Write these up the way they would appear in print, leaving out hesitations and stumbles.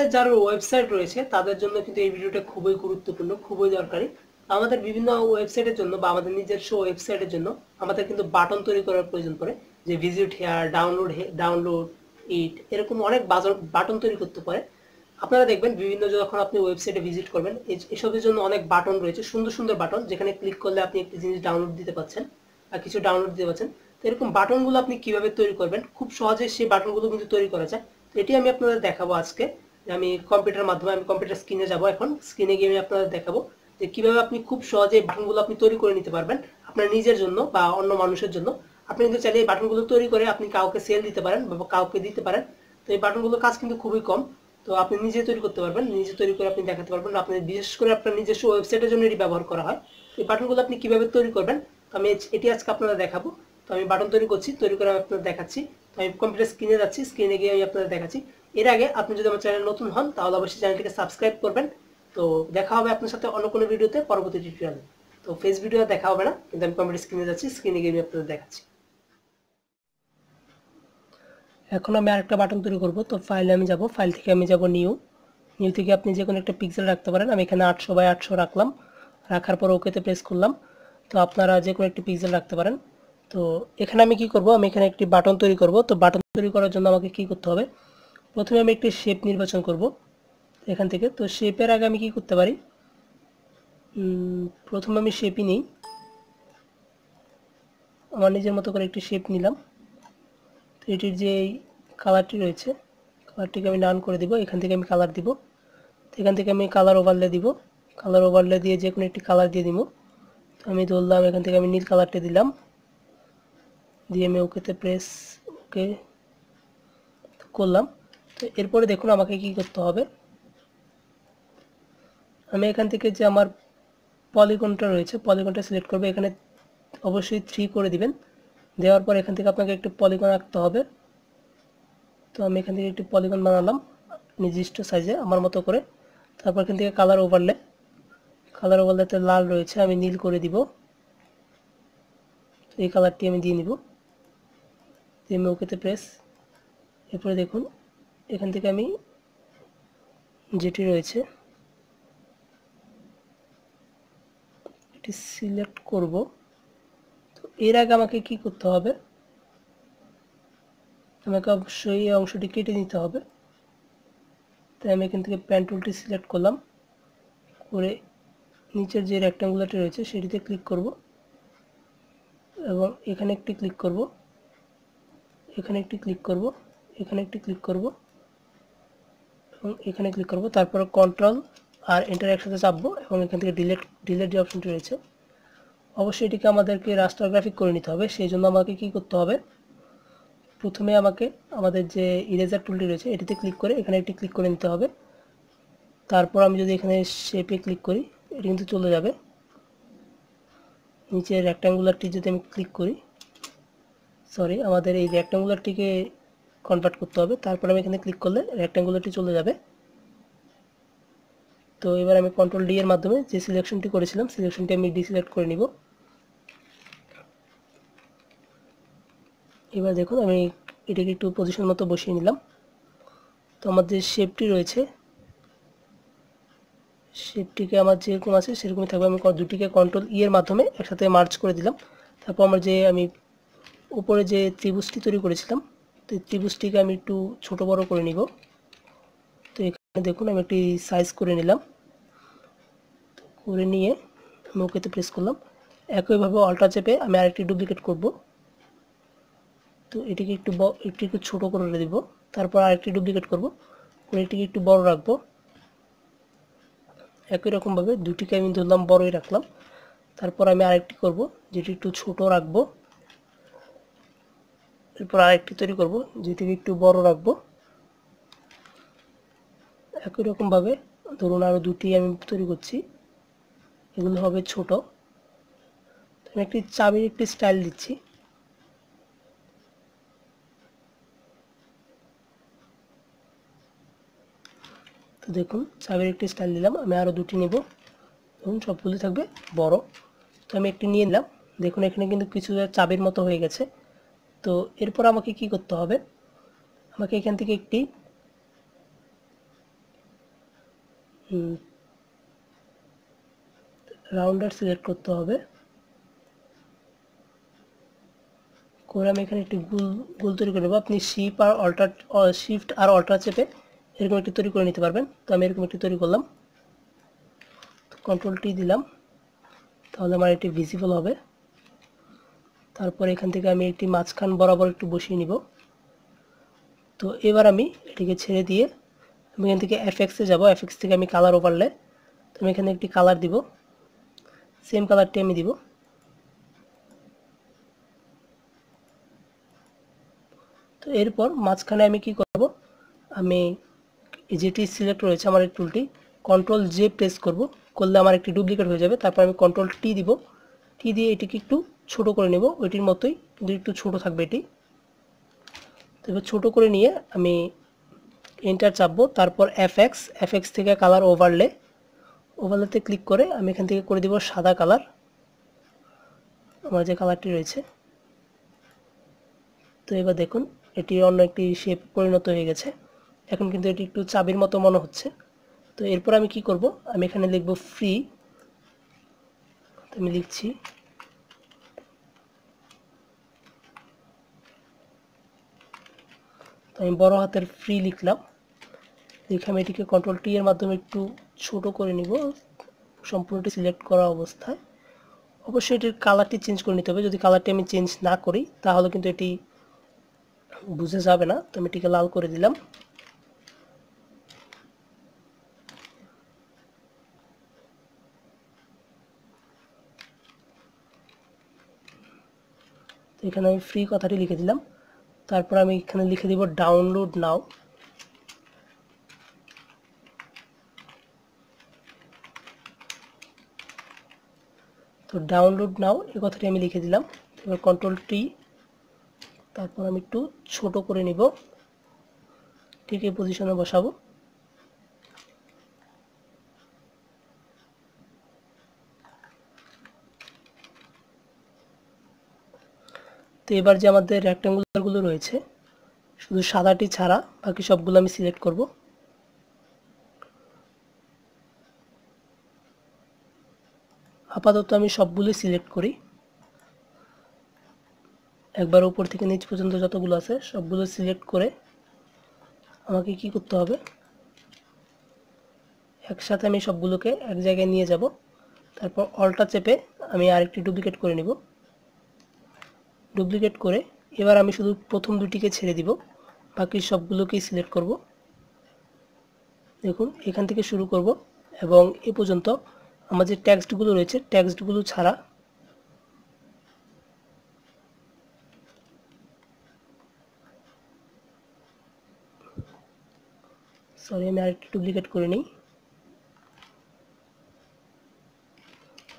আমাদের যারা ওয়েবসাইট রয়েছে তাদের জন্য কিন্তু এই ভিডিওটা খুবই গুরুত্বপূর্ণ, খুবই দরকারি। আমাদের বিভিন্ন ওয়েবসাইটের জন্য বা আমাদের নিজস্ব ওয়েবসাইটের জন্য আমাদের কিন্তু বাটন তৈরি করার প্রয়োজন পড়ে, যে ভিজিট হেয়ার, ডাউনলোড ইট, এরকম অনেক বাটন তৈরি করতে পারে। আপনারা দেখবেন বিভিন্ন যখন আপনি ওয়েবসাইটে ভিজিট করবেন এসবের জন্য অনেক বাটন রয়েছে, সুন্দর সুন্দর বাটন, যেখানে ক্লিক করলে আপনি একটি জিনিস ডাউনলোড দিতে পারছেন আর কিছু ডাউনলোড দিতে পারছেন। তো এরকম বাটনগুলো আপনি কিভাবে তৈরি করবেন, খুব সহজে সেই বাটনগুলো কিন্তু তৈরি করা যায়। তো এটি আমি আপনাদের দেখাবো আজকে। আমি কম্পিউটার মাধ্যমে আমি কম্পিউটার স্ক্রিনে যাব, এখন স্ক্রিনে গিয়ে আমি আপনাদের দেখাবো যে কিভাবে আপনি খুব সহজে এই বাটনগুলো আপনি তৈরি করে নিতে পারবেন আপনার নিজের জন্য বা অন্য মানুষের জন্য। আপনি কিন্তু চাইলে এই বাটনগুলো তৈরি করে আপনি কাউকে সেল দিতে পারেন বা কাউকে দিতে পারেন। তো এই বাটনগুলোর কাজ কিন্তু খুবই কম, তো আপনি নিজে তৈরি করতে পারবেন, নিজে তৈরি করে আপনি দেখাতে পারবেন। আপনি বিশেষ করে আপনার নিজস্ব ওয়েবসাইটের জন্য এটি ব্যবহার করা হয়। এই বাটনগুলো আপনি কিভাবে তৈরি করবেন তো আমি এটি আজকে আপনাদের দেখাবো। তো আমি বাটন তৈরি করছি, তৈরি করে আমি আপনাদের দেখাচ্ছি। তো আমি কম্পিউটার স্ক্রিনে যাচ্ছি, স্ক্রিনে গিয়ে আমি আপনাদের দেখাচ্ছি। এর আগে আপনি যদি আমার চ্যানেল নতুন হন তাহলে অবশ্যই চ্যানেলটিকে সাবস্ক্রাইব করবেন। তো দেখা হবে আপনার সাথে অন্য কোনো ভিডিওতে, পরবর্তী টিউটোরিয়ালে। তো ফেস ভিডিও দেখা হবে না, কিন্তু আমি কম্পিউটার স্ক্রিনে যাচ্ছি, স্ক্রিনে গিয়ে আমি আপনাদের দেখাচ্ছি। এখন আমি আরেকটা বাটন তৈরি করব। তো ফাইলে আমি যাব, ফাইল থেকে আমি যাব নিউ থেকে আপনি যে কোনো একটা পিক্সেল রাখতে পারেন। আমি এখানে 800 × 800 রাখলাম, রাখার পর ওকেতে প্রেস করলাম। তো আপনারা যে কোনো একটি পিক্সেল রাখতে পারেন। তো এখানে আমি কি করব, আমি এখানে একটি বাটন তৈরি করব। তো বাটন তৈরি করার জন্য আমাকে কি করতে হবে, প্রথমে আমি একটি শেপ নির্বাচন করব এখান থেকে। তো শেপের আগে আমি কি করতে পারি, প্রথমে আমি শেপই নিই, আমার নিজের মতো করে একটি শেপ নিলাম। তো এটির যে কালারটি রয়েছে, কালারটিকে আমি ডান করে দিব, এখান থেকে আমি কালার দিব। তো এখান থেকে আমি কালার ওভারলে দিব, কালার ওভারলে দিয়ে যে কোনো একটি কালার দিয়ে দিব। তো আমি ধরলাম এখান থেকে আমি নীল কালারটা দিলাম, দিয়ে আমি ওকেতে প্রেস ওকে করলাম। তো এরপরে দেখুন আমাকে কি করতে হবে, আমি এখান থেকে যে আমার পলিগনটা রয়েছে পলিগনটা সিলেক্ট করব। এখানে অবশ্যই 3 করে দিবেন, দেওয়ার পর এখান থেকে আপনাকে একটি পলিগন আঁকতে হবে। তো আমি এখান থেকে একটি পলিগন বানালাম নির্দিষ্ট সাইজে আমার মতো করে। তারপর এখান থেকে কালার ওভারলেতে লাল রয়েছে, আমি নীল করে দিব। তো এই কালারটি আমি দিয়ে নিব, দিয়ে আমি ওকেতে প্রেস। এরপরে দেখুন এখান থেকে আমি যেটি রয়েছে এটি সিলেক্ট করব। তো এর আগে আমাকে কি করতে হবে, আমাকে অবশ্যই এই অংশটি কেটে নিতে হবে। তাই আমি এখান থেকে পেন টুলটি সিলেক্ট করলাম, করে নিচের যে রেক্ট্যাঙ্গুলারটি রয়েছে সেটিতে ক্লিক করব এবং এখানে একটি ক্লিক করব, এখানে একটি ক্লিক করব, এখানে একটি ক্লিক করব এবং এখানে ক্লিক করব। তারপর কন্ট্রোল আর এন্টার একসাথে চাপবো এবং এখান থেকে ডিলিট যে অপশনটি রয়েছে, অবশ্যই এটিকে আমাদেরকে রাস্টার গ্রাফিক করে নিতে হবে। সেই জন্য আমাকে কি করতে হবে, প্রথমে আমাকে আমাদের যে ইরেজার টুলটি রয়েছে এটিতে ক্লিক করে এখানে একটি ক্লিক করে নিতে হবে। তারপর আমি যদি এখানে শেপে ক্লিক করি এটি কিন্তু চলে যাবে। নিচে রেক্ট্যাঙ্গুলারটি যদি আমি ক্লিক করি, সরি আমাদের এই রেক্ট্যাঙ্গুলারটিকে কনভার্ট করতে হবে। তারপর আমি এখানে ক্লিক করলে রেক্ট্যাঙ্গুলারটি চলে যাবে। তো এবার আমি কন্ট্রোল ডি এর মাধ্যমে যে সিলেকশনটি করেছিলাম সিলেকশনটি আমি ডিসিলেক্ট করে নিব। এবার দেখুন আমি এটাকে একটু পজিশন মতো বসিয়ে নিলাম। তো আমার যে শেপটি রয়েছে শেপটিকে আমার যেরকম আছে সেরকমই থাকবে। আমি দুটিকে কন্ট্রোল ই এর মাধ্যমে একসাথে মার্জ করে দিলাম। তারপর আমার যে আমি উপরে যে ত্রিভুজটি তৈরি করেছিলাম তো ত্রিভুজটিকে আমি একটু ছোট বড় করে নিব। তো এখানে দেখুন আমি একটি সাইজ করে নিলাম, করে নিয়ে আমি ওকেতে প্রেস করলাম। একইভাবে অল্টার চেপে আমি আরেকটি ডুপ্লিকেট করব। তো এটিকে একটু ছোট করে দিব। তারপর আরেকটি ডুপ্লিকেট করব, করে এটিকে একটু বড় রাখবো। একই রকমভাবে দুটিকে আমি ধরলাম বড়ই রাখলাম। তারপর আমি আরেকটি করব যেটি একটু ছোট রাখবো। এরপর আরেকটি তৈরি করব যেটিকে একটু বড় রাখবো। একই রকমভাবে ধরুন আরও দুটি আমি তৈরি করছি, এগুলো হবে ছোট। আমি একটি চাবির একটি স্টাইল দিচ্ছি। তো দেখুন চাবির একটি স্টাইল দিলাম, আমি আরও দুটি নেব, দেখুন সবগুলো থাকবে বড়। তো আমি একটি নিয়ে নিলাম, দেখুন এখানে কিন্তু কিছু চাবির মতো হয়ে গেছে। তো এরপর আমাকে কি করতে হবে, আমাকে এখান থেকে একটি রাউন্ডার সিলেক্ট করতে হবে, করে আমি এখানে একটি গোল তৈরি করে নেব। আপনি শিফট আর অল্টার চেপে এরকম একটি তৈরি করে নিতে পারবেন। তো আমি এরকম একটি তৈরি করলাম, কন্ট্রোল টি দিলাম, তাহলে আমার এটি ভিজিবল হবে। তারপর এখান থেকে আমি একটি মাঝখান বরাবর একটু বসিয়ে নিব। তো এবার আমি এটিকে ছেড়ে দিয়ে আমি এখান থেকে এফএক্সে যাব, এফএক্স থেকে আমি কালার ওভারলে, তো আমি এখানে একটি কালার দিব, সেম কালারটি আমি দিব। তো এরপর মাঝখানে আমি কি করব, আমি যেটি সিলেক্ট রয়েছে আমার এই টুলটি, কন্ট্রোল জে প্রেস করব, করলে আমার একটি ডুপ্লিকেট হয়ে যাবে। তারপর আমি কন্ট্রোল টি দিব, টি দিয়ে এটিকে একটু ছোট করে নেব, ওইটির মতোই কিন্তু একটু ছোট থাকবে এটি। তো এবার ছোটো করে নিয়ে আমি এন্টার চাপবো, তারপর এফএক্স থেকে কালার ওভারলেতে ক্লিক করে আমি এখান থেকে করে দিব সাদা কালার, আমার যে কালারটি রয়েছে। তো এবার দেখুন এটি অন্য একটি শেপ পরিণত হয়ে গেছে, এখন কিন্তু এটি একটু চাবির মতো মনে হচ্ছে। তো এরপর আমি কি করব, আমি এখানে লিখব ফ্রি, আমি লিখছি তো আমি বড় হাতের ফ্রি লিখলাম, লিখে আমি এটিকে কন্ট্রোল টি এর মাধ্যমে একটু ছোট করে নিব সম্পূর্ণটি সিলেক্ট করা অবস্থায়। অবশ্যই এটির কালারটি চেঞ্জ করে নিতে হবে, যদি কালারটি আমি চেঞ্জ না করি তাহলে কিন্তু এটি বুঝে যাবে না। তো আমি এটিকে লাল করে দিলাম। তো এখানে আমি ফ্রি কথাটি লিখে দিলাম, তারপর আমি এখানে লিখে দিব ডাউনলোড নাও। তো ডাউনলোড নাও এই কথাটি আমি লিখে দিলাম। এবার কন্ট্রোল টি, তারপর আমি একটু ছোট করে নিব, ঠিক এই পজিশনে বসাবো। তো এবার যে আমাদের রেক্ট্যাঙ্গুলারগুলো রয়েছে শুধু সাদাটি ছাড়া বাকি সবগুলো আমি সিলেক্ট করব। আপাতত আমি সবগুলোই সিলেক্ট করি, একবার উপর থেকে নিচ পর্যন্ত যতগুলো আছে সবগুলো সিলেক্ট করে আমাকে কি করতে হবে, একসাথে আমি সবগুলোকে এক জায়গায় নিয়ে যাব। তারপর অল্টা চেপে আমি আরেকটি ডুপ্লিকেট করে নিব, ডুপ্লিকেট করে এবার আমি শুধু প্রথম দুটিকে ছেড়ে দিব, বাকি সবগুলোকেই সিলেক্ট করব। দেখুন এখান থেকে শুরু করব এবং এ পর্যন্ত আমার যে টেক্সটগুলো রয়েছে টেক্সটগুলো ছাড়া সরি আমি আরেকটি ডুপ্লিকেট করে নিই।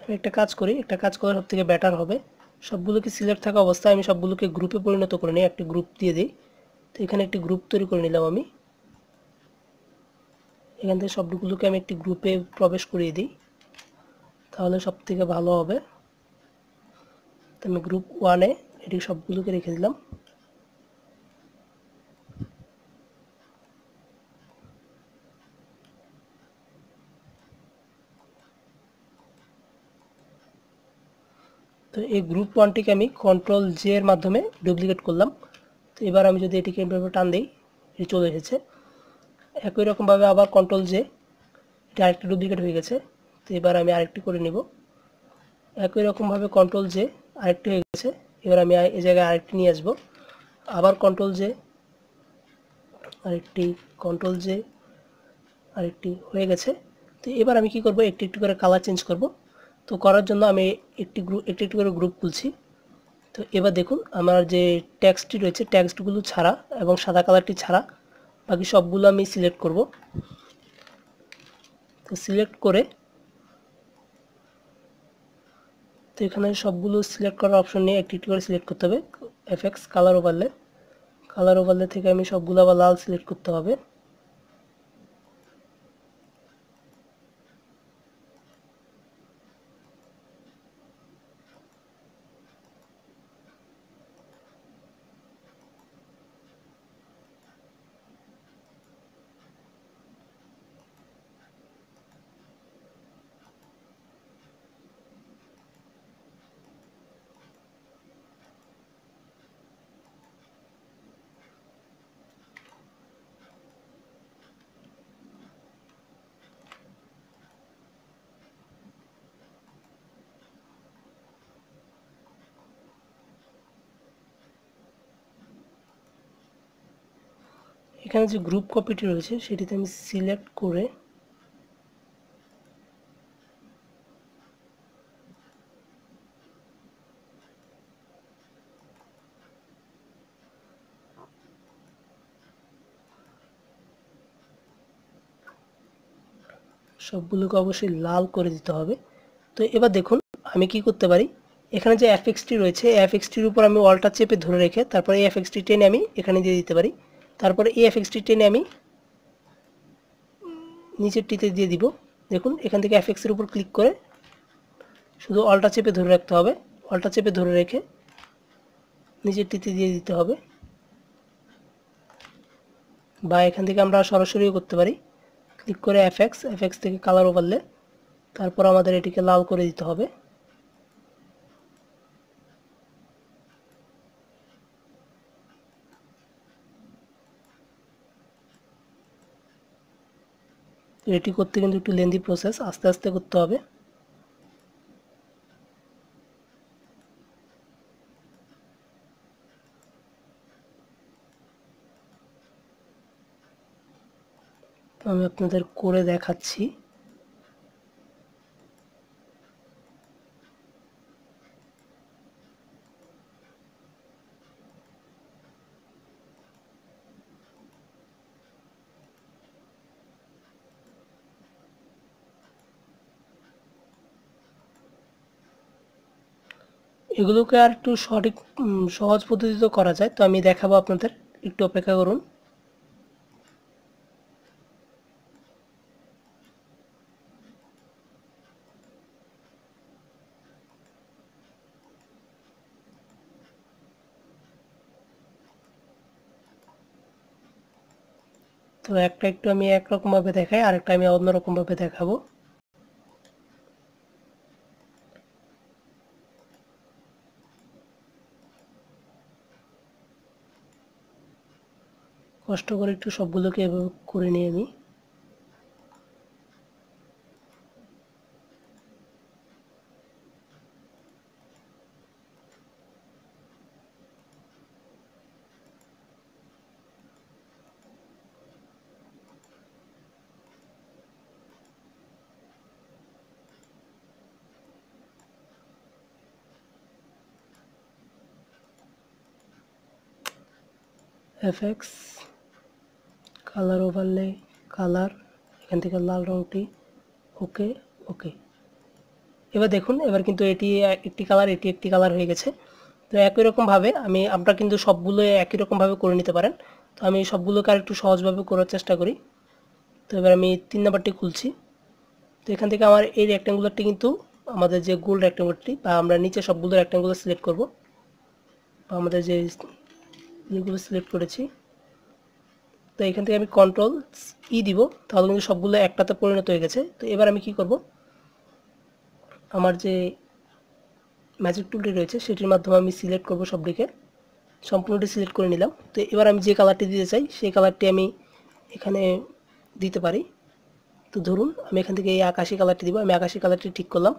আমি একটা কাজ করি, একটা কাজ করা সব থেকে বেটার হবে, সবগুলোকে সিলেক্ট থাকা অবস্থায় আমি সবগুলোকে গ্রুপে পরিণত করে নিই, একটি গ্রুপ দিয়ে দিই। তো এখানে একটি গ্রুপ তৈরি করে নিলাম আমি, এখান থেকে সবগুলোকে আমি একটি গ্রুপে প্রবেশ করিয়ে দিই, তাহলে সব থেকে ভালো হবে। তো আমি গ্রুপ ওয়ানে এটি সবগুলোকে রেখে দিলাম। তো এই গ্রুপ ওয়ানটিকে আমি কন্ট্রোল জে এর মাধ্যমে ডুপ্লিকেট করলাম। তো এবার আমি যদি এটিকে এভাবে টান দিই এটি চলে এসেছে। একই রকমভাবে আবার কন্ট্রোল জে, এটা আরেকটি ডুপ্লিকেট হয়ে গেছে। তো এবার আমি আরেকটি করে নিব, একই রকমভাবে কন্ট্রোল জে আরেকটি হয়ে গেছে। এবার আমি এই জায়গায় আরেকটি নিয়ে আসবো, আবার কন্ট্রোল জে আরেকটি, কন্ট্রোল জে আরেকটি হয়ে গেছে। তো এবার আমি কি করব, একটু একটু করে কালার চেঞ্জ করব। তো করার জন্য আমি একটি একটু করে গ্রুপ খুলছি। তো এবার দেখুন আমার যে টেক্সটটি রয়েছে টেক্সটগুলো ছাড়া এবং সাদা কালারটি ছাড়া বাকি সবগুলো আমি সিলেক্ট করব। তো সিলেক্ট করে তো এখানে সবগুলো সিলেক্ট করার অপশন নিয়ে একটি একটি করে সিলেক্ট করতে হবে। এফএক্স কালার ওভারলে থেকে আমি সবগুলো আবার লাল সিলেক্ট করতে হবে। এখানে যে গ্রুপ কপিটি রয়েছে সেটিতে আমি সিলেক্ট করে সবগুলোকে অবশ্যই লাল করে দিতে হবে। তো এবার দেখুন আমি কি করতে পারি, এখানে যে এফএক্সটি রয়েছে এফএক্সটির উপর আমি অলটা চেপে ধরে রেখে তারপরে এই এফএক্সটি টেনে আমি এখানে দিয়ে দিতে পারি। তারপরে এই এফএক্সটি টেনে আমি নিচেরটিতে দিয়ে দিব। দেখুন এখান থেকে এফএক্সের উপর ক্লিক করে শুধু অলটা চেপে ধরে রাখতে হবে, অলটা চেপে ধরে রেখে নিচেরটিতে দিয়ে দিতে হবে, বা এখান থেকে আমরা সরাসরিও করতে পারি। ক্লিক করে এফএক্স থেকে কালার ওভারলে, তারপর আমাদের এটিকে লাল করে দিতে হবে। এটি করতে কিন্তু একটু লেন্দি প্রসেস, আস্তে আস্তে করতে হবে। তো আমি আপনাদের করে দেখাচ্ছি। এগুলোকে আর একটু সঠিক সহজ পদ্ধতিতে করা যায়, তো আমি দেখাবো আপনাদের, একটু অপেক্ষা করুন। তো একটা একটু আমি একরকমভাবে দেখাই, আরেকটা আমি অন্যরকমভাবে দেখাবো। কষ্ট করে একটু সবগুলোকে এভাবে করে নিই আমি। এফএক্স, কালার ওভারলে, কালার, এখান থেকে লাল রঙটি, ওকে ওকে। এবার দেখুন এবার কিন্তু এটি একটি কালার, এটি একটি কালার হয়ে গেছে। তো একই রকমভাবে আপনারা কিন্তু সবগুলো একই রকমভাবে করে নিতে পারেন। তো আমি সবগুলোকে আর একটু সহজভাবে করার চেষ্টা করি। তো এবার আমি 3 নাম্বারটি খুলছি। তো এখান থেকে আমার এই রেক্ট্যাঙ্গুলারটি কিন্তু আমাদের যে গোল রেক্ট্যাঙ্গুলারটি, বা আমরা নিচে সবগুলো রেক্ট্যাঙ্গুলার সিলেক্ট করব, বা আমাদের যে যেগুলো সিলেক্ট করেছি, তো এখান থেকে আমি কন্ট্রোল ই দিব, তাহলে কিন্তু সবগুলো একটাতে পরিণত হয়ে গেছে। তো এবার আমি কি করব, আমার যে ম্যাজিক টুলটি রয়েছে সেটির মাধ্যমে আমি সিলেক্ট করব সবটিকে, সম্পূর্ণটি সিলেক্ট করে নিলাম। তো এবার আমি যে কালারটি দিতে চাই সেই কালারটি আমি এখানে দিতে পারি। তো ধরুন আমি এখান থেকে এই আকাশি কালারটি দিব, আমি আকাশি কালারটি ঠিক করলাম।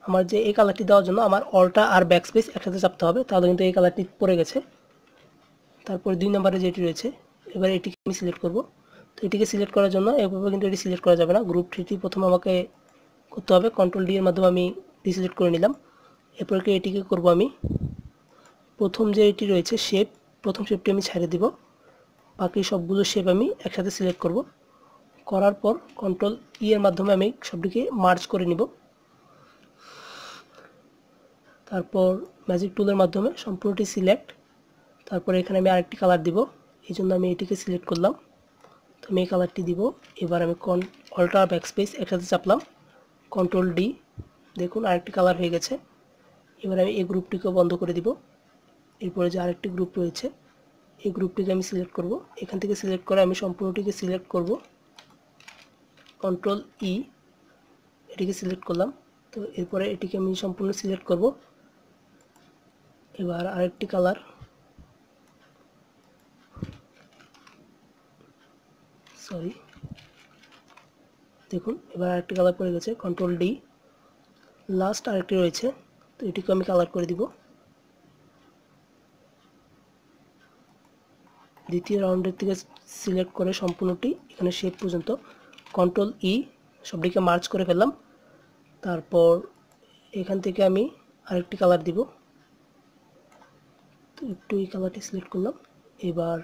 আমার যে এই কালারটি দেওয়ার জন্য আমার অলটা আর ব্যাকস্পেস একসাথে চাপতে হবে, তাহলে কিন্তু এই কালারটি পড়ে গেছে। তারপর 2 নম্বরে যেটি রয়েছে, এবার এটিকে আমি সিলেক্ট করব। তো এটিকে সিলেক্ট করার জন্য এভাবে কিন্তু এটি সিলেক্ট করা যাবে না, গ্রুপ থ্রিটি প্রথম আমাকে করতে হবে। কন্ট্রোল ডি এর মাধ্যমে আমি ডিসিলেক্ট করে নিলাম। এরপর এটিকে করব আমি, প্রথম যে এটি রয়েছে শেপ, প্রথম শেপটি আমি ছেড়ে দিব, বাকি সবগুলো শেপ আমি একসাথে সিলেক্ট করব। করার পর কন্ট্রোল ই এর মাধ্যমে আমি সবটিকে মার্জ করে নিব। তারপর ম্যাজিক টুলের মাধ্যমে সম্পূর্ণটি সিলেক্ট, তারপর এখানে আমি আরেকটি কালার দিব, এই জন্য আমি এটিকে সিলেক্ট করলাম। তো আমি এই কালারটি দিব। এবার আমি অল্টা ব্যাকস্পেস একসাথে চাপলাম, কন্ট্রোল ডি, দেখুন আরেকটি কালার হয়ে গেছে। এবার আমি এই গ্রুপটিকেও বন্ধ করে দিব। এরপরে যে আরেকটি গ্রুপ রয়েছে এই গ্রুপটিকে আমি সিলেক্ট করব, এখান থেকে সিলেক্ট করে আমি সম্পূর্ণটিকে সিলেক্ট করব, কন্ট্রোল ই, এটিকে সিলেক্ট করলাম। তো এরপরে এটিকে আমি সম্পূর্ণ সিলেক্ট করব। এবার আরেকটি কালার, সরি, দেখুন এবার আরেকটি কালার পড়ে গেছে, কন্ট্রোল ডি। লাস্ট আরেকটি রয়েছে, তো এটিকে আমি কালার করে দিব। দ্বিতীয় রাউন্ডের থেকে সিলেক্ট করে সম্পূর্ণটি এখানে শেপ পর্যন্ত কন্ট্রোল ই সবটিকে মার্জ করে ফেললাম। তারপর এখান থেকে আমি আরেকটি কালার দিব, তো একটু এই কালারটি সিলেক্ট করলাম। এবার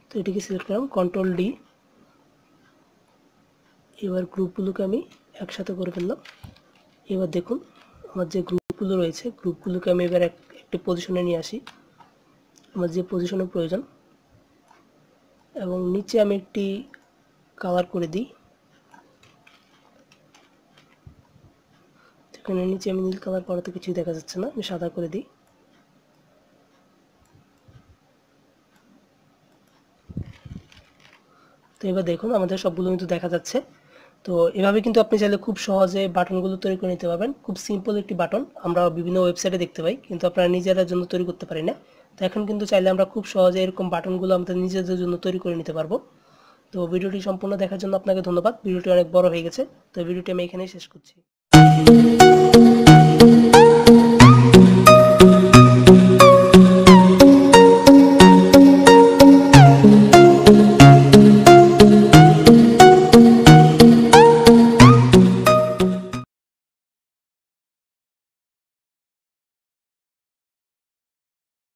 তো এটিকে সিলেক্ট করলাম কন্ট্রোল ডি। এবার গ্রুপগুলোকে আমি একসাথে করে ফেললাম। এবার দেখুন আমার যে গ্রুপগুলো রয়েছে গ্রুপগুলোকে আমি এবার একটি পজিশনে নিয়ে আসি, আমার যে পজিশনের প্রয়োজন, এবং নিচে আমি একটি কালার করে দিই। এখানে নিচে আমি নীল কালার করাতে কিছুই দেখা যাচ্ছে না, আমি সাদা করে দিই। তো এবার দেখুন আমাদের সবগুলো কিন্তু দেখা যাচ্ছে। তো এভাবে কিন্তু আপনি চাইলে খুব সহজে বাটনগুলো তৈরি করে নিতে পারবেন। খুব সিম্পল একটি বাটন আমরা বিভিন্ন ওয়েবসাইটে দেখতে পাই, কিন্তু আপনারা নিজেরা জন্য তৈরি করতে পারি না। তো এখন কিন্তু চাইলে আমরা খুব সহজে এরকম বাটনগুলো আমাদের নিজেদের জন্য তৈরি করে নিতে পারবো। তো ভিডিওটি সম্পূর্ণ দেখার জন্য আপনাকে ধন্যবাদ। ভিডিওটি অনেক বড় হয়ে গেছে, তো ভিডিওটি আমি এখানেই শেষ করছি।